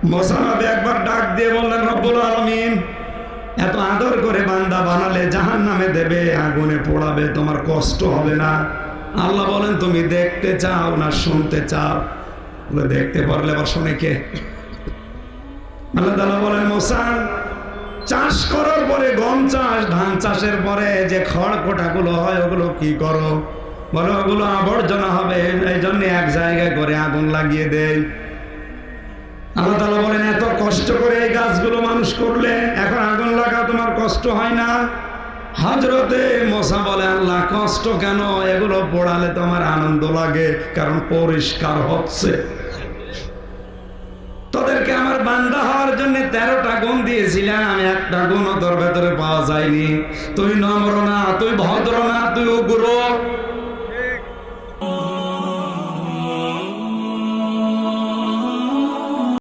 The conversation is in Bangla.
মুসা নবী একবার ডাক দিয়ে বললেন, রব্বুল আলামিন, এত আদর করে বান্দা বানালে জাহান্নামে দেবে, আগুনে পোড়াবে, তোমার কষ্ট হবে না? আল্লাহ বলেন, তুমি দেখতে চাও না শুনতে চাও? বলে, দেখতে পারলে আবার শুনে কে? আল্লাহ তাআলা বলেন, মুসা, চাষ করার পরে গম চাষ, ধান চাষের পরে যে খড় কোটাগুলো হয় ওগুলো কি করো? বলো, ওগুলো আবর্জনা হবে, এই জন্য এক জায়গায় করে আগুন লাগিয়ে দেয়। আল্লাহ তাআলা বলেন, এত কষ্ট করে এই গাছগুলো মানুষ করলে এখন আগুন লাগা তোমার কষ্ট হয় না? হযরতে মুসা বলে, আল্লাহ, কষ্ট কেন? এগুলো পোড়ালে তো আমার আনন্দ লাগে, কারণ পরিষ্কার হচ্ছে। তোদেরকে আমার বান্দা হওয়ার জন্য 13টা গুণ দিয়েছিলাম, একটা গুণও তোর ভেতরে পাওয়া যায়নি। তুই নম্র না, তুই ভদ্র না, তুই উগ্র।